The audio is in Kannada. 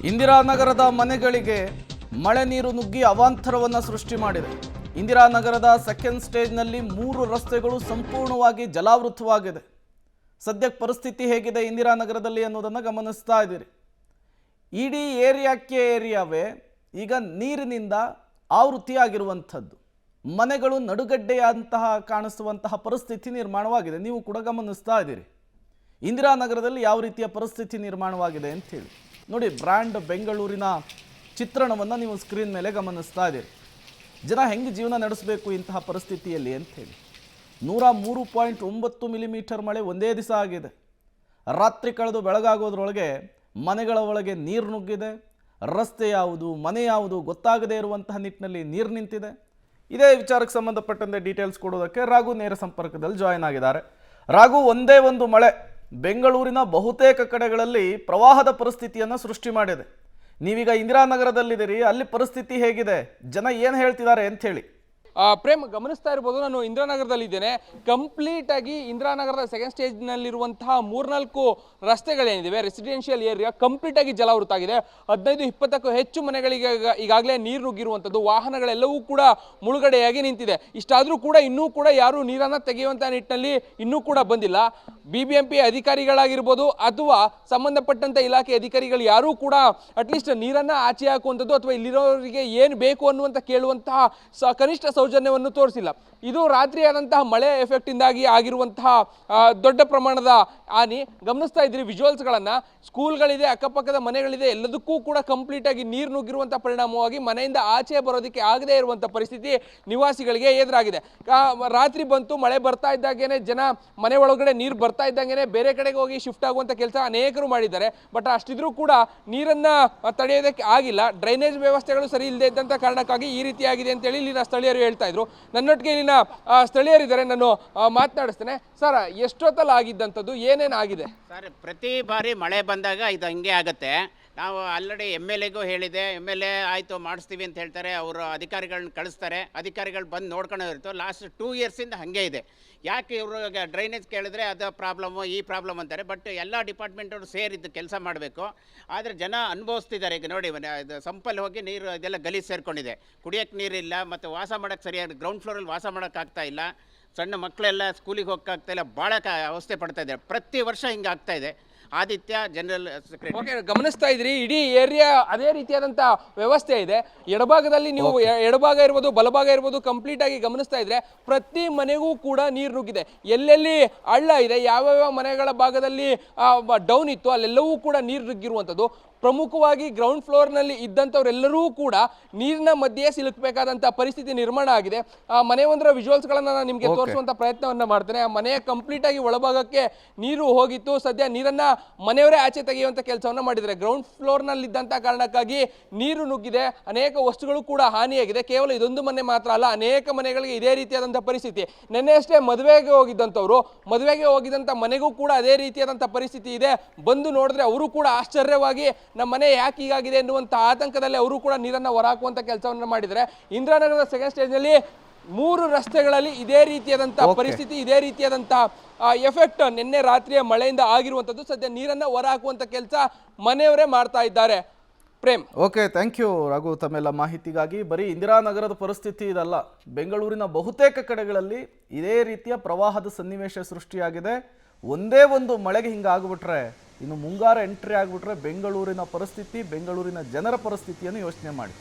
ಇಂದಿರಾನಗರದ ಮನೆಗಳಿಗೆ ಮಳೆ ನೀರು ನುಗ್ಗಿ ಅವಾಂತರವನ್ನು ಸೃಷ್ಟಿ ಮಾಡಿದೆ. ಇಂದಿರಾನಗರದ ಸೆಕೆಂಡ್ ಸ್ಟೇಜ್ನಲ್ಲಿ 3 ರಸ್ತೆಗಳು ಸಂಪೂರ್ಣವಾಗಿ ಜಲಾವೃತವಾಗಿದೆ. ಸದ್ಯಕ್ಕೆ ಪರಿಸ್ಥಿತಿ ಹೇಗಿದೆ ಇಂದಿರಾನಗರದಲ್ಲಿ ಅನ್ನೋದನ್ನು ಗಮನಿಸ್ತಾ ಇದ್ದೀರಿ. ಇಡೀ ಏರಿಯಾವೇ ಈಗ ನೀರಿನಿಂದ ಆವೃತ್ತಿಯಾಗಿರುವಂಥದ್ದು. ಮನೆಗಳು ನಡುಗಡ್ಡೆಯಂತಹ ಕಾಣಿಸುವಂತಹ ಪರಿಸ್ಥಿತಿ ನಿರ್ಮಾಣವಾಗಿದೆ. ನೀವು ಕೂಡ ಗಮನಿಸ್ತಾ ಇದ್ದೀರಿ ಇಂದಿರಾನಗರದಲ್ಲಿ ಯಾವ ರೀತಿಯ ಪರಿಸ್ಥಿತಿ ನಿರ್ಮಾಣವಾಗಿದೆ ಅಂತ ಹೇಳಿ. ನೋಡಿ, ಬ್ರ್ಯಾಂಡ್ ಬೆಂಗಳೂರಿನ ಚಿತ್ರಣವನ್ನು ನೀವು ಸ್ಕ್ರೀನ್ ಮೇಲೆ ಗಮನಿಸ್ತಾ ಇದ್ದೀರಿ. ಜನ ಹೆಂಗೆ ಜೀವನ ನಡೆಸಬೇಕು ಇಂತಹ ಪರಿಸ್ಥಿತಿಯಲ್ಲಿ ಅಂಥೇಳಿ. 103.9 ಮಿಲಿಮೀಟರ್ ಮಳೆ ಒಂದೇ ದಿವಸ ಆಗಿದೆ. ರಾತ್ರಿ ಕಳೆದು ಬೆಳಗಾಗೋದ್ರೊಳಗೆ ಮನೆಗಳ ಒಳಗೆ ನೀರು ನುಗ್ಗಿದೆ. ರಸ್ತೆ ಯಾವುದು, ಮನೆ ಯಾವುದು ಗೊತ್ತಾಗದೇ ಇರುವಂತಹ ನಿಟ್ಟಿನಲ್ಲಿ ನೀರು ನಿಂತಿದೆ. ಇದೇ ವಿಚಾರಕ್ಕೆ ಸಂಬಂಧಪಟ್ಟಂತೆ ಡೀಟೇಲ್ಸ್ ಕೊಡೋದಕ್ಕೆ ರಾಘು ನೇರ ಸಂಪರ್ಕದಲ್ಲಿ ಜಾಯ್ನ್ ಆಗಿದ್ದಾರೆ. ರಾಘು, ಒಂದೇ ಒಂದು ಮಳೆ ಬೆಂಗಳೂರಿನ ಬಹುತೇಕ ಕಡೆಗಳಲ್ಲಿ ಪ್ರವಾಹದ ಪರಿಸ್ಥಿತಿಯನ್ನು ಸೃಷ್ಟಿ ಮಾಡಿದೆ. ನೀವೀಗ ಇಂದಿರಾನಗರದಲ್ಲಿದ್ದೀರಿ, ಅಲ್ಲಿ ಪರಿಸ್ಥಿತಿ ಹೇಗಿದೆ, ಜನ ಏನು ಹೇಳ್ತಿದ್ದಾರೆ ಅಂತ ಹೇಳಿ. ಪ್ರೇಮ್, ಗಮನಿಸ್ತಾ ಇರ್ಬೋದು, ನಾನು ಇಂದಿರಾನಗರದಲ್ಲಿ ಇದ್ದೇನೆ. ಕಂಪ್ಲೀಟ್ ಆಗಿ ಇಂದಿರಾನಗರದ ಸೆಕೆಂಡ್ ಸ್ಟೇಜ್ನಲ್ಲಿರುವಂತಹ 3-4 ರಸ್ತೆಗಳೇನಿವೆ, ರೆಸಿಡೆನ್ಷಿಯಲ್ ಏರಿಯಾ ಕಂಪ್ಲೀಟ್ ಆಗಿ ಜಲಾವೃತ ಆಗಿದೆ. 15-20ಕ್ಕೂ ಹೆಚ್ಚು ಮನೆಗಳಿಗೆ ಈಗಾಗಲೇ ನೀರು ನುಗ್ಗಿರುವಂಥದ್ದು. ವಾಹನಗಳೆಲ್ಲವೂ ಕೂಡ ಮುಳುಗಡೆಯಾಗಿ ನಿಂತಿದೆ. ಇಷ್ಟಾದರೂ ಕೂಡ ಇನ್ನೂ ಕೂಡ ಯಾರು ನೀರನ್ನು ತೆಗೆಯುವಂಥ ನಿಟ್ಟಿನಲ್ಲಿ ಇನ್ನೂ ಕೂಡ ಬಂದಿಲ್ಲ. BBMP ಅಧಿಕಾರಿಗಳಾಗಿರ್ಬೋದು ಅಥವಾ ಸಂಬಂಧಪಟ್ಟಂಥ ಇಲಾಖೆ ಅಧಿಕಾರಿಗಳು ಯಾರೂ ಕೂಡ ಅಟ್ಲೀಸ್ಟ್ ನೀರನ್ನು ಆಚೆ ಹಾಕುವಂಥದ್ದು ಅಥವಾ ಇಲ್ಲಿರೋರಿಗೆ ಏನು ಬೇಕು ಅನ್ನುವಂಥ ಕೇಳುವಂತಹ ಕನಿಷ್ಠ ಸೌಜನ್ಯವನ್ನು ತೋರಿಸಿಲ್ಲ. ಇದು ರಾತ್ರಿ ಆದಂತಹ ಮಳೆ ಎಫೆಕ್ಟಿಂದಾಗಿ ಆಗಿರುವಂತಹ ದೊಡ್ಡ ಪ್ರಮಾಣದ ಹಾನಿ. ಗಮನಿಸ್ತಾ ಇದ್ದೀರಿ ವಿಜುವಲ್ಸ್ಗಳನ್ನು. ಸ್ಕೂಲ್ಗಳಿದೆ, ಅಕ್ಕಪಕ್ಕದ ಮನೆಗಳಿದೆ, ಎಲ್ಲದಕ್ಕೂ ಕೂಡ ಕಂಪ್ಲೀಟ್ ಆಗಿ ನೀರು ನುಗ್ಗಿರುವಂಥ ಪರಿಣಾಮವಾಗಿ ಮನೆಯಿಂದ ಆಚೆ ಬರೋದಕ್ಕೆ ಆಗದೇ ಇರುವಂಥ ಪರಿಸ್ಥಿತಿ ನಿವಾಸಿಗಳಿಗೆ ಎದುರಾಗಿದೆ. ರಾತ್ರಿ ಬಂತು, ಮಳೆ ಬರ್ತಾ ಇದ್ದಾಗೇನೆ ಜನ ಮನೆ ಒಳಗಡೆ ನೀರು ಬರ್ತಾ ಇದ್ದಂಗೆ ಬೇರೆ ಕಡೆಗೆ ಹೋಗಿ ಶಿಫ್ಟ್ ಆಗುವಂಥ ಕೆಲಸ ಅನೇಕರು ಮಾಡಿದ್ದಾರೆ. ಬಟ್ ಅಷ್ಟಿದ್ರೂ ಕೂಡ ನೀರನ್ನು ತಡೆಯೋದಕ್ಕೆ ಆಗಿಲ್ಲ. ಡ್ರೈನೇಜ್ ವ್ಯವಸ್ಥೆಗಳು ಸರಿ ಇಲ್ಲದೆ ಇದ್ದಂಥ ಕಾರಣಕ್ಕಾಗಿ ಈ ರೀತಿಯಾಗಿದೆ ಅಂತೇಳಿ ಇಲ್ಲಿನ ಸ್ಥಳೀಯರು ಹೇಳ್ತಾ ಇದ್ರು. ನನ್ನೊಟ್ಟಿಗೆ ಇಲ್ಲಿನ ಸ್ಥಳೀಯರಿದ್ದಾರೆ, ನಾನು ಮಾತನಾಡಿಸ್ತೇನೆ. ಸರ್, ಎಷ್ಟೊತ್ತಲ್ಲಿ ಆಗಿದ್ದಂಥದ್ದು, ಏನೇನು ಆಗಿದೆ? ಸರ್, ಪ್ರತಿ ಬಾರಿ ಮಳೆ ಬಂದಾಗ ಇದು ಹಂಗೆ ಆಗುತ್ತೆ. ನಾವು ಆಲ್ರೆಡಿ MLAಗೂ ಹೇಳಿದೆ. MLA ಆಯಿತು ಮಾಡಿಸ್ತೀವಿ ಅಂತ ಹೇಳ್ತಾರೆ, ಅವರು ಅಧಿಕಾರಿಗಳನ್ನ ಕಳಿಸ್ತಾರೆ. ಅಧಿಕಾರಿಗಳು ಬಂದು ನೋಡ್ಕೊಂಡು ಇರ್ತಾರೆ. ಲಾಸ್ಟ್ 2 ಇಯರ್ಸಿಂದ ಹಾಗೆ ಇದೆ. ಯಾಕೆ ಇವರು ಡ್ರೈನೇಜ್ ಕೇಳಿದ್ರೆ ಅದು ಪ್ರಾಬ್ಲಮ್ಮು, ಈ ಪ್ರಾಬ್ಲಮ್ ಅಂತಾರೆ. ಬಟ್ ಎಲ್ಲ ಡಿಪಾರ್ಟ್ಮೆಂಟವರು ಸೇರಿದ್ದು ಕೆಲಸ ಮಾಡಬೇಕು. ಆದರೆ ಜನ ಅನುಭವಿಸ್ತಿದ್ದಾರೆ. ಈಗ ನೋಡಿ, ಇದು ಸಂಪಲ್ಲಿ ಹೋಗಿ ನೀರು ಇದೆಲ್ಲ ಗಲೀಜು ಸೇರಿಕೊಂಡಿದೆ. ಕುಡಿಯೋಕ್ಕೆ ನೀರಿಲ್ಲ, ಮತ್ತು ವಾಸ ಮಾಡೋಕ್ಕೆ ಸರಿಯಾಗಿ ಗ್ರೌಂಡ್ ಫ್ಲೋರಲ್ಲಿ ವಾಸ ಮಾಡೋಕ್ಕಾಗ್ತಾ ಇಲ್ಲ. ಸಣ್ಣ ಮಕ್ಕಳೆಲ್ಲ ಸ್ಕೂಲಿಗೆ ಹೋಗೋಕ್ಕಾಗ್ತಾ ಇಲ್ಲ, ಭಾಳ ಅವಸ್ಥೆ ಪಡ್ತಾ ಇದ್ದಾರೆ. ಪ್ರತಿ ವರ್ಷ ಹಿಂಗೆ ಆಗ್ತಾ ಇದೆ. Aditya, general secretary. ಓಕೆ, ಗಮನಿಸ್ತಾ ಇದ್ರಿ ಇಡೀ ಏರಿಯಾ ಅದೇ ರೀತಿಯಾದಂಥ ವ್ಯವಸ್ಥೆ ಇದೆ. ಎಡಭಾಗದಲ್ಲಿ ನೀವು ಎಡಭಾಗ ಇರ್ಬೋದು, ಬಲಭಾಗ ಇರ್ಬೋದು, ಕಂಪ್ಲೀಟ್ ಆಗಿ ಗಮನಿಸ್ತಾ ಇದ್ರೆ ಪ್ರತಿ ಮನೆಗೂ ಕೂಡ ನೀರು ನುಗ್ಗಿದೆ. ಎಲ್ಲೆಲ್ಲಿ ಹಳ್ಳ ಇದೆ, ಯಾವ್ಯಾವ ಮನೆಗಳ ಭಾಗದಲ್ಲಿ ಡೌನ್ ಇತ್ತು, ಅಲ್ಲೆಲ್ಲವೂ ಕೂಡ ನೀರು ನುಗ್ಗಿರುವಂಥದ್ದು. ಪ್ರಮುಖವಾಗಿ ಗ್ರೌಂಡ್ ಫ್ಲೋರ್ನಲ್ಲಿ ಇದ್ದಂಥವರೆಲ್ಲರೂ ಕೂಡ ನೀರಿನ ಮಧ್ಯೆ ಸಿಲುಕಬೇಕಾದಂಥ ಪರಿಸ್ಥಿತಿ ನಿರ್ಮಾಣ ಆಗಿದೆ. ಆ ಮನೆ ಒಂದರ ವಿಜುವಲ್ಸ್ಗಳನ್ನು ನಾನು ನಿಮಗೆ ತೋರಿಸುವಂಥ ಪ್ರಯತ್ನವನ್ನು ಮಾಡ್ತೇನೆ. ಆ ಮನೆಯ ಕಂಪ್ಲೀಟ್ ಆಗಿ ಒಳಭಾಗಕ್ಕೆ ನೀರು ಹೋಗಿತ್ತು. ಸದ್ಯ ನೀರನ್ನು ಮನೆಯವರೇ ಆಚೆ ತೆಗೆಯುವಂಥ ಕೆಲಸವನ್ನು ಮಾಡಿದ್ದಾರೆ. ಗ್ರೌಂಡ್ ಫ್ಲೋರ್ನಲ್ಲಿ ಇದ್ದಂಥ ಕಾರಣಕ್ಕಾಗಿ ನೀರು ನುಗ್ಗಿದೆ. ಅನೇಕ ವಸ್ತುಗಳು ಕೂಡ ಹಾನಿಯಾಗಿದೆ. ಕೇವಲ ಇದೊಂದು ಮನೆ ಮಾತ್ರ ಅಲ್ಲ, ಅನೇಕ ಮನೆಗಳಿಗೆ ಇದೇ ರೀತಿಯಾದಂಥ ಪರಿಸ್ಥಿತಿ. ನಿನ್ನೆಯಷ್ಟೇ ಮದುವೆಗೆ ಹೋಗಿದ್ದಂಥವ್ರು, ಮದುವೆಗೆ ಹೋಗಿದ್ದಂಥ ಮನೆಗೂ ಕೂಡ ಅದೇ ರೀತಿಯಾದಂಥ ಪರಿಸ್ಥಿತಿ ಇದೆ. ಬಂದು ನೋಡಿದ್ರೆ ಅವರು ಕೂಡ ಆಶ್ಚರ್ಯವಾಗಿ ನಮ್ಮ ಮನೆ ಯಾಕೆ ಹೀಗಾಗಿದೆ ಎನ್ನುವಂಥ ಆತಂಕದಲ್ಲಿ ಅವರು ಕೂಡ ನೀರನ್ನು ಹೊರಹಾಕುವಂಥ ಕೆಲಸವನ್ನು ಮಾಡಿದ್ದಾರೆ. ಇಂದಿರಾನಗರದ ಸೆಕೆಂಡ್ ಸ್ಟೇಜ್ನಲ್ಲಿ 3 ರಸ್ತೆಗಳಲ್ಲಿ ಇದೇ ರೀತಿಯಾದಂಥ ಪರಿಸ್ಥಿತಿ, ಇದೇ ರೀತಿಯಾದಂಥ ಎಫೆಕ್ಟ್ ನಿನ್ನೆ ರಾತ್ರಿಯ ಮಳೆಯಿಂದ ಆಗಿರುವಂಥದ್ದು. ಸದ್ಯ ನೀರನ್ನು ಹೊರಹಾಕುವಂಥ ಕೆಲಸ ಮನೆಯವರೇ ಮಾಡ್ತಾ ಇದ್ದಾರೆ. Prem. Okay, thank you Raghu ತಮ್ಮೆಲ್ಲ ಮಾಹಿತಿಗಾಗಿ. ಬರೀ ಇಂದಿರಾನಗರದ ಪರಿಸ್ಥಿತಿ ಇದಲ್ಲ, ಬೆಂಗಳೂರಿನ ಬಹುತೇಕ ಕಡೆಗಳಲ್ಲಿ ಇದೇ ರೀತಿಯ ಪ್ರವಾಹದ ಸನ್ನಿವೇಶ ಸೃಷ್ಟಿಯಾಗಿದೆ. ಒಂದೇ ಒಂದು ಮಳೆಗೆ ಹಿಂಗಾಗ್ಬಿಟ್ರೆ, ಇನ್ನು ಮುಂಗಾರು ಎಂಟ್ರಿ ಆಗಿಬಿಟ್ರೆ ಬೆಂಗಳೂರಿನ ಪರಿಸ್ಥಿತಿ, ಬೆಂಗಳೂರಿನ ಜನರ ಪರಿಸ್ಥಿತಿಯನ್ನು ಯೋಚನೆ ಮಾಡಿ.